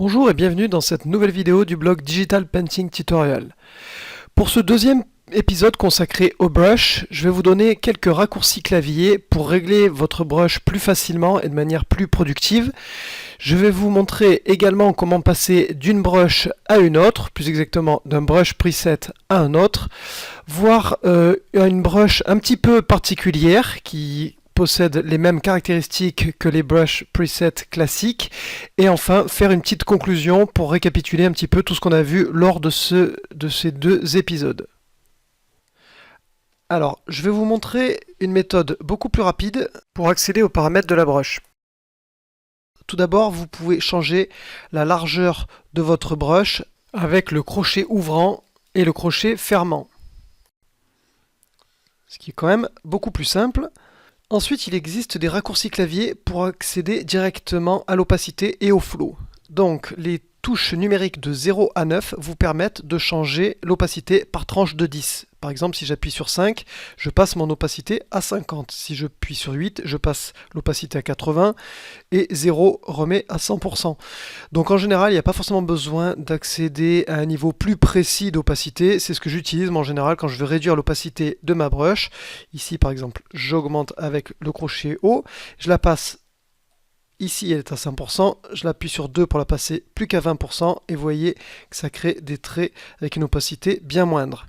Bonjour et bienvenue dans cette nouvelle vidéo du blog Digital Painting Tutorial. Pour ce deuxième épisode consacré au brush, je vais vous donner quelques raccourcis clavier pour régler votre brush plus facilement et de manière plus productive. Je vais vous montrer également comment passer d'une brush à une autre, plus exactement d'un brush preset à un autre, voir une brush un petit peu particulière qui possède les mêmes caractéristiques que les brush presets classiques, et enfin faire une petite conclusion pour récapituler un petit peu tout ce qu'on a vu lors de ces deux épisodes. Alors, je vais vous montrer une méthode beaucoup plus rapide pour accéder aux paramètres de la brush. Tout d'abord, vous pouvez changer la largeur de votre brush avec le crochet ouvrant et le crochet fermant, ce qui est quand même beaucoup plus simple. Ensuite, il existe des raccourcis clavier pour accéder directement à l'opacité et au flow. Donc, les touches numériques de 0 à 9 vous permettent de changer l'opacité par tranche de 10. Par exemple, si j'appuie sur 5, je passe mon opacité à 50. Si je appuie sur 8, je passe l'opacité à 80 et 0 remet à 100%. Donc en général, il n'y a pas forcément besoin d'accéder à un niveau plus précis d'opacité. C'est ce que j'utilise en général quand je veux réduire l'opacité de ma brush. Ici, par exemple, j'augmente avec le crochet haut, je la passe. Ici, elle est à 100%, je l'appuie sur 2 pour la passer plus qu'à 20%, et vous voyez que ça crée des traits avec une opacité bien moindre.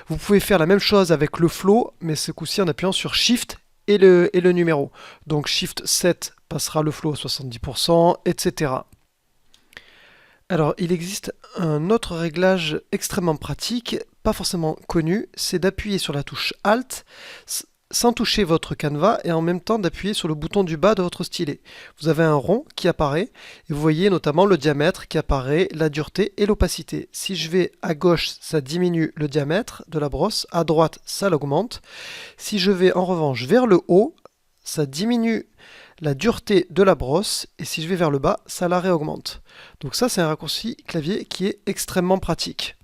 Vous pouvez faire la même chose avec le flow, mais ce coup-ci en appuyant sur Shift et le numéro. Donc Shift 7 passera le flow à 70%, etc. Alors, il existe un autre réglage extrêmement pratique, pas forcément connu, c'est d'appuyer sur la touche Alt, sans toucher votre canevas et en même temps d'appuyer sur le bouton du bas de votre stylet. Vous avez un rond qui apparaît et vous voyez notamment le diamètre qui apparaît, la dureté et l'opacité. Si je vais à gauche, ça diminue le diamètre de la brosse, à droite, ça l'augmente. Si je vais en revanche vers le haut, ça diminue la dureté de la brosse et si je vais vers le bas, ça la réaugmente. Donc ça, c'est un raccourci clavier qui est extrêmement pratique.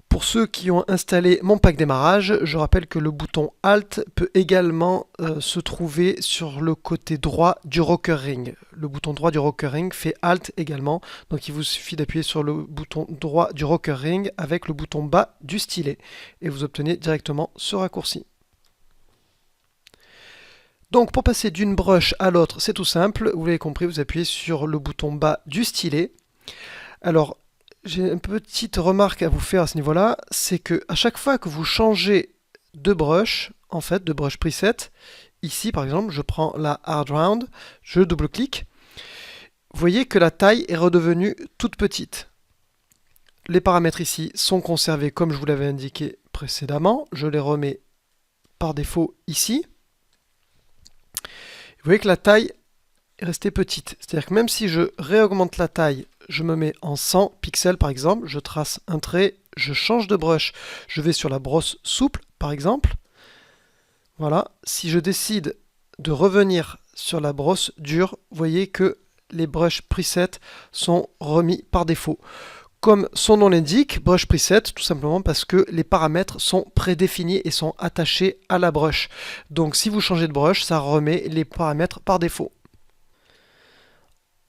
Pour ceux qui ont installé mon pack démarrage, je rappelle que le bouton Alt peut également se trouver sur le côté droit du rocker ring. Le bouton droit du rocker ring fait Alt également, donc il vous suffit d'appuyer sur le bouton droit du rocker ring avec le bouton bas du stylet et vous obtenez directement ce raccourci. Donc pour passer d'une brush à l'autre, c'est tout simple, vous l'avez compris, vous appuyez sur le bouton bas du stylet. Alors, j'ai une petite remarque à vous faire à ce niveau-là, c'est que à chaque fois que vous changez de brush, en fait, de brush preset, ici par exemple, je prends la Hard Round, je double-clique, vous voyez que la taille est redevenue toute petite. Les paramètres ici sont conservés comme je vous l'avais indiqué précédemment, je les remets par défaut ici. Vous voyez que la taille est restée petite, c'est-à-dire que même si je réaugmente la taille, je me mets en 100 pixels par exemple, je trace un trait, je change de brush, je vais sur la brosse souple par exemple. Voilà, si je décide de revenir sur la brosse dure, vous voyez que les brush presets sont remis par défaut. Comme son nom l'indique, brush preset, tout simplement parce que les paramètres sont prédéfinis et sont attachés à la brush. Donc si vous changez de brush, ça remet les paramètres par défaut.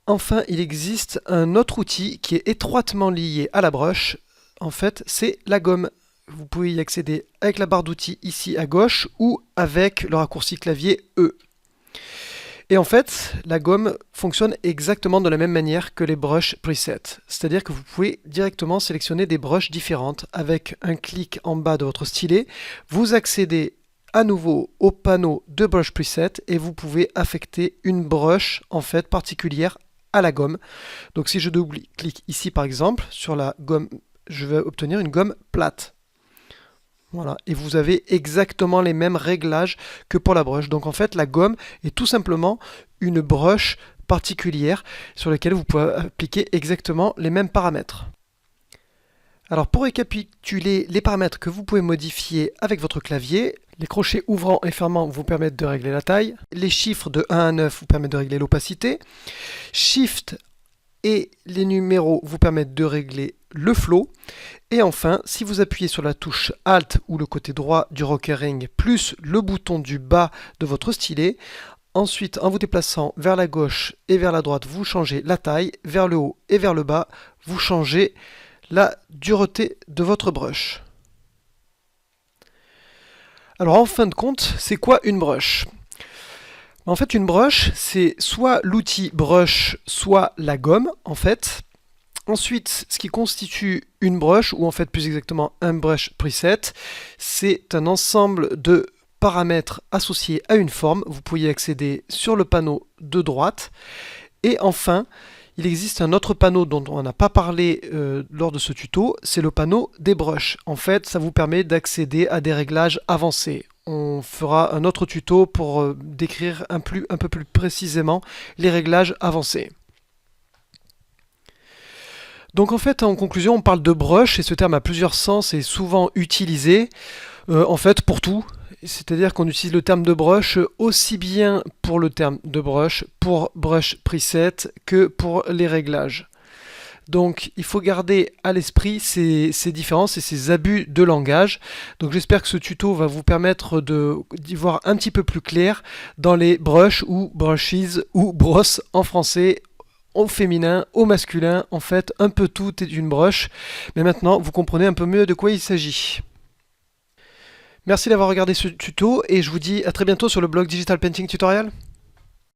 Enfin, il existe un autre outil qui est étroitement lié à la brush. En fait, c'est la gomme. Vous pouvez y accéder avec la barre d'outils ici à gauche ou avec le raccourci clavier E. Et en fait, la gomme fonctionne exactement de la même manière que les brushes presets. C'est-à-dire que vous pouvez directement sélectionner des brushes différentes avec un clic en bas de votre stylet. Vous accédez à nouveau au panneau de brush preset et vous pouvez affecter une brush en fait particulière à la gomme. Donc si je double-clique ici par exemple sur la gomme, je vais obtenir une gomme plate. Voilà, et vous avez exactement les mêmes réglages que pour la brush. Donc en fait, la gomme est tout simplement une brush particulière sur laquelle vous pouvez appliquer exactement les mêmes paramètres. Alors pour récapituler les paramètres que vous pouvez modifier avec votre clavier, les crochets ouvrants et fermants vous permettent de régler la taille, les chiffres de 1 à 9 vous permettent de régler l'opacité, Shift et les numéros vous permettent de régler le flow. Et enfin, si vous appuyez sur la touche Alt ou le côté droit du rocker ring plus le bouton du bas de votre stylet, Ensuite, en vous déplaçant vers la gauche et vers la droite, vous changez la taille, vers le haut et vers le bas, vous changez la dureté de votre brush. Alors en fin de compte, c'est quoi une brush? En fait, une brush, c'est soit l'outil brush, soit la gomme, en fait. Ensuite, ce qui constitue une brush, ou en fait plus exactement un brush preset, c'est un ensemble de paramètres associés à une forme. Vous pouvez y accéder sur le panneau de droite. Et enfin, il existe un autre panneau dont on n'a pas parlé lors de ce tuto, c'est le panneau des brushes. En fait, ça vous permet d'accéder à des réglages avancés. On fera un autre tuto pour décrire un peu plus précisément les réglages avancés. Donc en fait, en conclusion, on parle de brush, et ce terme a plusieurs sens et est souvent utilisé, en fait, pour tout. C'est-à-dire qu'on utilise le terme de brush aussi bien pour le terme de brush, pour brush preset, que pour les réglages. Donc il faut garder à l'esprit ces différences et ces abus de langage. Donc j'espère que ce tuto va vous permettre d'y voir un petit peu plus clair dans les brushes ou brushes ou brosses en français, au féminin, au masculin. En fait, un peu tout est une brush. Mais maintenant, vous comprenez un peu mieux de quoi il s'agit. Merci d'avoir regardé ce tuto et je vous dis à très bientôt sur le blog Digital Painting Tutorial.